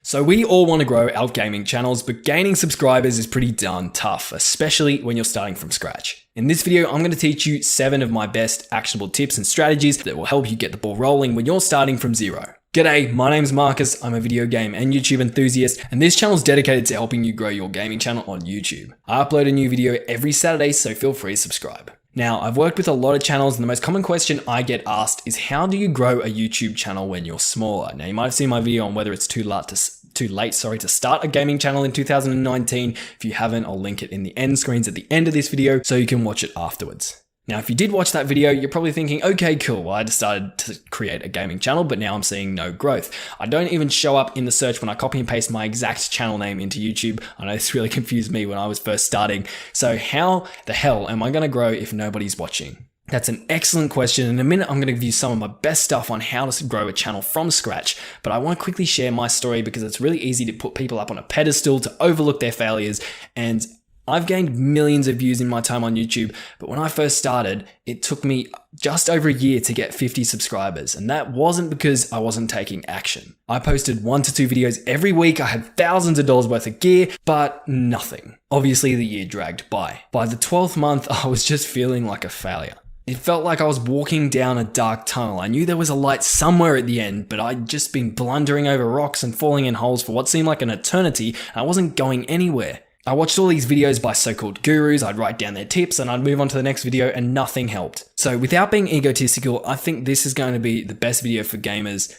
So we all want to grow our gaming channels, but gaining subscribers is pretty darn tough, especially when you're starting from scratch. In this video, I'm going to teach you 7 of my best actionable tips and strategies that will help you get the ball rolling when you're starting from zero. G'day, my name's Marcus, I'm a video game and YouTube enthusiast, and this channel is dedicated to helping you grow your gaming channel on YouTube. I upload a new video every Saturday, so feel free to subscribe. Now, I've worked with a lot of channels, and the most common question I get asked is how do you grow a YouTube channel when you're smaller? Now, you might have seen my video on whether it's too late to start a gaming channel in 2019. If you haven't, I'll link it in the end screens at the end of this video so you can watch it afterwards. Now, if you did watch that video, you're probably thinking, okay, cool, well, I decided to create a gaming channel, but now I'm seeing no growth. I don't even show up in the search when I copy and paste my exact channel name into YouTube. I know this really confused me when I was first starting. So how the hell am I going to grow if nobody's watching? That's an excellent question. In a minute, I'm going to give you some of my best stuff on how to grow a channel from scratch. But I want to quickly share my story because it's really easy to put people up on a pedestal, to overlook their failures. And I've gained millions of views in my time on YouTube, but when I first started, it took me just over a year to get 50 subscribers. And that wasn't because I wasn't taking action. I posted 1 to 2 videos every week. I had thousands of dollars worth of gear, but nothing. Obviously, the year dragged by. By the 12th month, I was just feeling like a failure. It felt like I was walking down a dark tunnel. I knew there was a light somewhere at the end, but I'd just been blundering over rocks and falling in holes for what seemed like an eternity, and I wasn't going anywhere. I watched all these videos by so-called gurus, I'd write down their tips, and I'd move on to the next video, and nothing helped. So without being egotistical, I think this is going to be the best video for gamers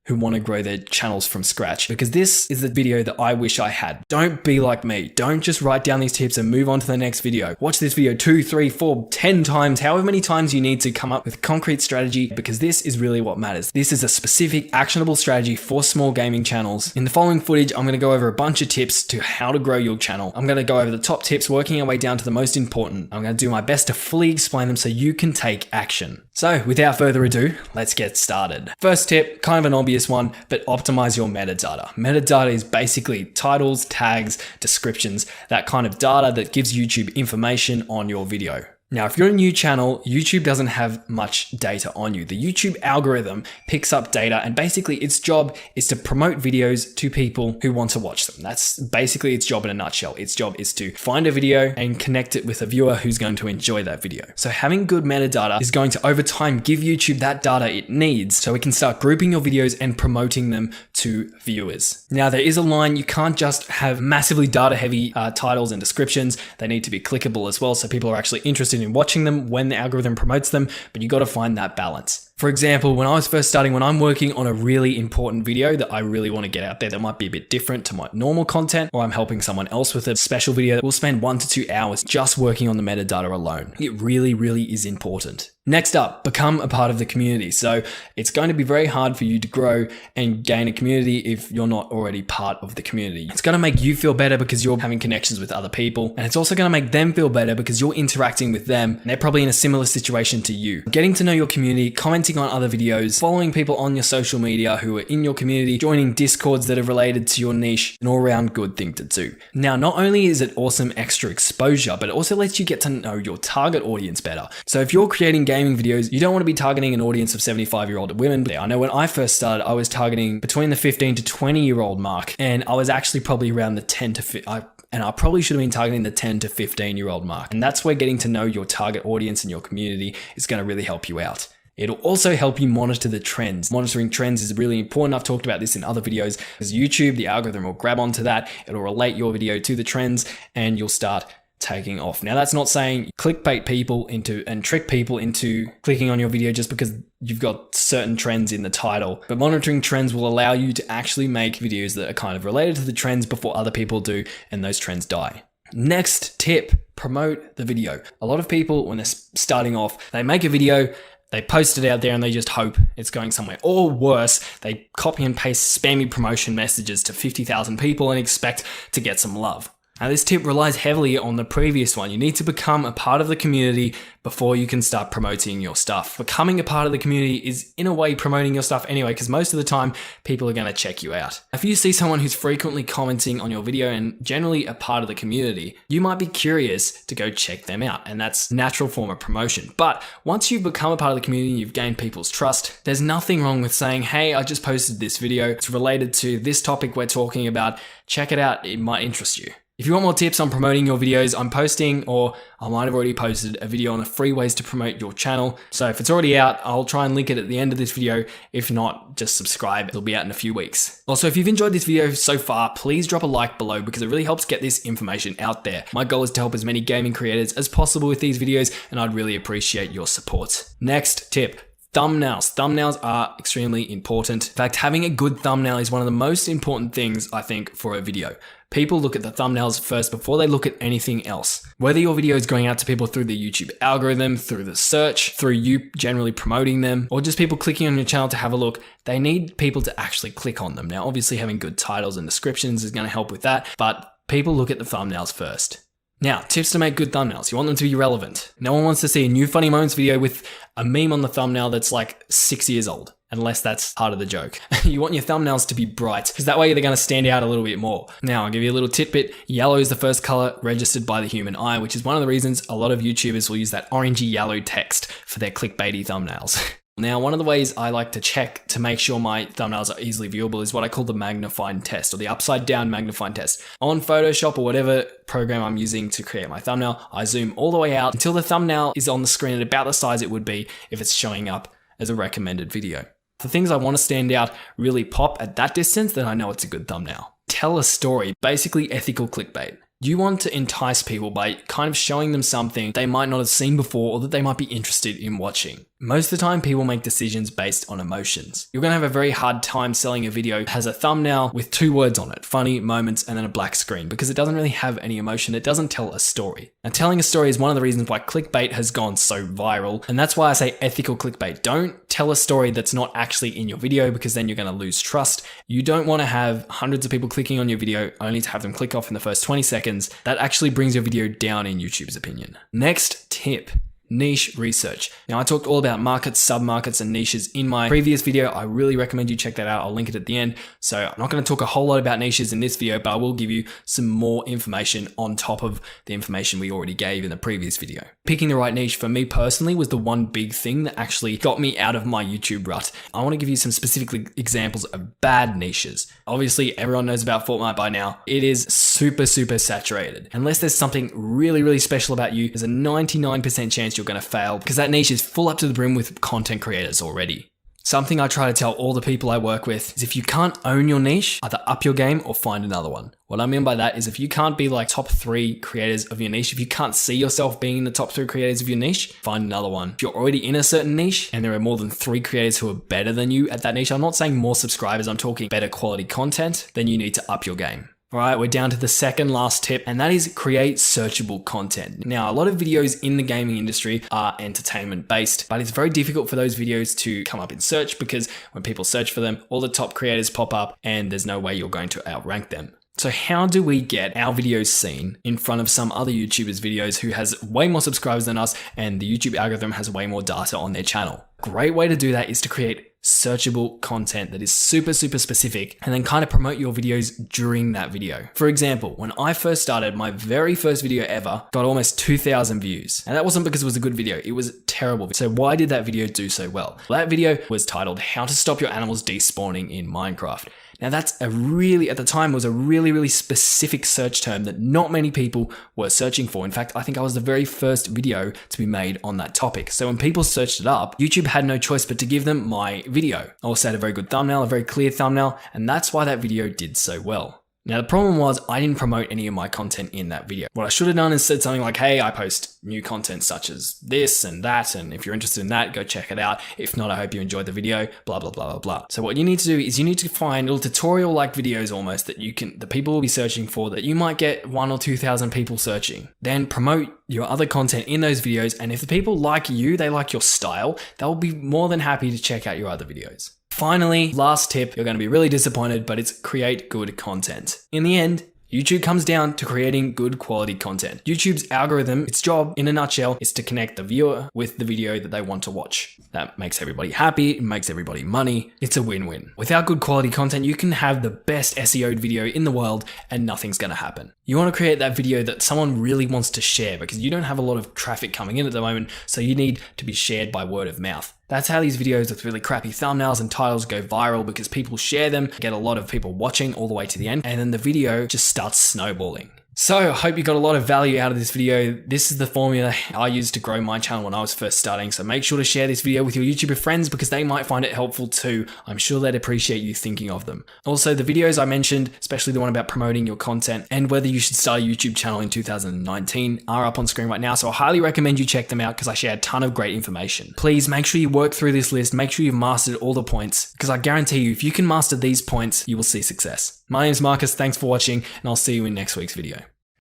who want to grow their channels from scratch, because this is the video that I wish I had. Don't be like me. Don't just write down these tips and move on to the next video. Watch this video 2, 3, 4, 10 times, however many times you need to come up with a concrete strategy, because this is really what matters. This is a specific actionable strategy for small gaming channels. In the following footage, I'm going to go over a bunch of tips to how to grow your channel. I'm going to go over the top tips, working our way down to the most important. I'm going to do my best to fully explain them so you can take action. So without further ado, let's get started. First tip, kind of an obvious one, but optimize your metadata. Metadata is basically titles, tags, descriptions, that kind of data that gives YouTube information on your video. Now, if you're a new channel, YouTube doesn't have much data on you. The YouTube algorithm picks up data, and basically its job is to promote videos to people who want to watch them. That's basically its job in a nutshell. Its job is to find a video and connect it with a viewer who's going to enjoy that video. So having good metadata is going to, over time, give YouTube that data it needs so it can start grouping your videos and promoting them to viewers. Now, there is a line. You can't just have massively data-heavy titles and descriptions. They need to be clickable as well, so people are actually interested in watching them when the algorithm promotes them, but you got to find that balance. For example, when I was first starting, when I'm working on a really important video that I really want to get out there that might be a bit different to my normal content, or I'm helping someone else with a special video that will spend 1 to 2 hours just working on the metadata alone. It really, really is important. Next up, become a part of the community. So it's going to be very hard for you to grow and gain a community if you're not already part of the community. It's going to make you feel better because you're having connections with other people, and it's also going to make them feel better because you're interacting with them and they're probably in a similar situation to you. Getting to know your community, commenting on other videos, following people on your social media who are in your community, joining discords that are related to your niche, an all-around good thing to do. Now, not only is it awesome extra exposure, but it also lets you get to know your target audience better. So if you're creating gaming videos, you don't want to be targeting an audience of 75-year-old women. I know when I first started, I was targeting between the 15 to 20-year-old mark, and I was actually probably around the 10 to 15. And I probably should have been targeting the 10 to 15-year-old mark. And that's where getting to know your target audience and your community is going to really help you out. It'll also help you monitor the trends. Monitoring trends is really important. I've talked about this in other videos, because YouTube, the algorithm will grab onto that. It'll relate your video to the trends and you'll start taking off. Now, that's not saying clickbait people into and trick people into clicking on your video just because you've got certain trends in the title. But monitoring trends will allow you to actually make videos that are kind of related to the trends before other people do, and those trends die. Next tip, promote the video. A lot of people, when they're starting off, they make a video, they post it out there and they just hope it's going somewhere. Or worse, they copy and paste spammy promotion messages to 50,000 people and expect to get some love. Now, this tip relies heavily on the previous one. You need to become a part of the community before you can start promoting your stuff. Becoming a part of the community is in a way promoting your stuff anyway, because most of the time people are going to check you out. If you see someone who's frequently commenting on your video and generally a part of the community, you might be curious to go check them out, and that's a natural form of promotion. But once you've become a part of the community and you've gained people's trust, there's nothing wrong with saying, hey, I just posted this video. It's related to this topic we're talking about. Check it out. It might interest you. If you want more tips on promoting your videos, I'm posting, or I might have already posted, a video on the free ways to promote your channel. So if it's already out, I'll try and link it at the end of this video. If not, just subscribe. It'll be out in a few weeks. Also, if you've enjoyed this video so far, please drop a like below because it really helps get this information out there. My goal is to help as many gaming creators as possible with these videos, and I'd really appreciate your support. Next tip. Thumbnails. Thumbnails are extremely important. In fact, having a good thumbnail is one of the most important things, I think, for a video. People look at the thumbnails first before they look at anything else. Whether your video is going out to people through the YouTube algorithm, through the search, through you generally promoting them, or just people clicking on your channel to have a look, they need people to actually click on them. Now, obviously having good titles and descriptions is going to help with that, but people look at the thumbnails first. Now, tips to make good thumbnails. You want them to be relevant. No one wants to see a new funny moments video with a meme on the thumbnail that's like 6 years old, unless that's part of the joke. You want your thumbnails to be bright, because that way they're going to stand out a little bit more. Now, I'll give you a little tidbit. Yellow is the first color registered by the human eye, which is one of the reasons a lot of YouTubers will use that orangey yellow text for their clickbaity thumbnails. Now, one of the ways I like to check to make sure my thumbnails are easily viewable is what I call the magnifying test, or the upside down magnifying test. On Photoshop or whatever program I'm using to create my thumbnail, I zoom all the way out until the thumbnail is on the screen at about the size it would be if it's showing up as a recommended video. The things I want to stand out really pop at that distance, then I know it's a good thumbnail. Tell a story, basically ethical clickbait. You want to entice people by kind of showing them something they might not have seen before or that they might be interested in watching. Most of the time, people make decisions based on emotions. You're going to have a very hard time selling a video that has a thumbnail with 2 words on it, funny, moments, and then a black screen, because it doesn't really have any emotion. It doesn't tell a story. Now, telling a story is one of the reasons why clickbait has gone so viral, and that's why I say ethical clickbait. Don't tell a story that's not actually in your video, because then you're going to lose trust. You don't want to have hundreds of people clicking on your video only to have them click off in the first 20 seconds. That actually brings your video down in YouTube's opinion. Next tip. Niche research. Now, I talked all about markets, submarkets, and niches in my previous video. I really recommend you check that out. I'll link it at the end. So I'm not going to talk a whole lot about niches in this video, but I will give you some more information on top of the information we already gave in the previous video. Picking the right niche for me personally was the one big thing that actually got me out of my YouTube rut. I want to give you some specific examples of bad niches. Obviously, everyone knows about Fortnite by now. It is super saturated. Unless there's something really special about you, there's a 99% chance you're going to fail, because that niche is full up to the brim with content creators already. Something I try to tell all the people I work with is if you can't own your niche, either up your game or find another one. What I mean by that is if you can't be like top 3 creators of your niche, if you can't see yourself being in the top 3 creators of your niche, find another one. If you're already in a certain niche and there are more than 3 creators who are better than you at that niche, I'm not saying more subscribers, I'm talking better quality content, then you need to up your game. All right, we're down to the second last tip, and that is create searchable content. Now, a lot of videos in the gaming industry are entertainment based, but it's very difficult for those videos to come up in search, because when people search for them, all the top creators pop up and there's no way you're going to outrank them. So how do we get our videos seen in front of some other YouTubers' videos who has way more subscribers than us, and the YouTube algorithm has way more data on their channel? Great way to do that is to create searchable content that is super specific, and then kind of promote your videos during that video. For example, when I first started, my very first video ever got almost 2,000 views. And that wasn't because it was a good video, it was terrible. So why did that video do so well? Well, that video was titled How to Stop Your Animals Despawning in Minecraft. Now that's at the time was a really specific search term that not many people were searching for. In fact, I think I was the very first video to be made on that topic. So when people searched it up, YouTube had no choice but to give them my video. I also had a very good thumbnail, a very clear thumbnail, and that's why that video did so well. Now, the problem was I didn't promote any of my content in that video. What I should have done is said something like, hey, I post new content such as this and that, and if you're interested in that, go check it out. If not, I hope you enjoyed the video, blah, blah, blah, blah, blah. So what you need to do is you need to find little tutorial-like videos almost that the people will be searching for, that you might get 1,000 or 2,000 people searching. Then promote your other content in those videos, and if the people like you, they like your style, they'll be more than happy to check out your other videos. Finally, last tip, you're going to be really disappointed, but it's create good content. In the end, YouTube comes down to creating good quality content. YouTube's algorithm, its job in a nutshell, is to connect the viewer with the video that they want to watch. That makes everybody happy, it makes everybody money. It's a win-win. Without good quality content, you can have the best SEO'd video in the world and nothing's gonna happen. You want to create that video that someone really wants to share because you don't have a lot of traffic coming in at the moment, so you need to be shared by word of mouth. That's how these videos with really crappy thumbnails and titles go viral, because people share them, get a lot of people watching all the way to the end, and then the video just starts snowballing. So I hope you got a lot of value out of this video. This is the formula I used to grow my channel when I was first starting. So make sure to share this video with your YouTuber friends because they might find it helpful too. I'm sure they'd appreciate you thinking of them. Also, the videos I mentioned, especially the one about promoting your content and whether you should start a YouTube channel in 2019, are up on screen right now. So I highly recommend you check them out because I share a ton of great information. Please make sure you work through this list. Make sure you've mastered all the points because I guarantee you, if you can master these points, you will see success. My name is Marcus. Thanks for watching and I'll see you in next week's video.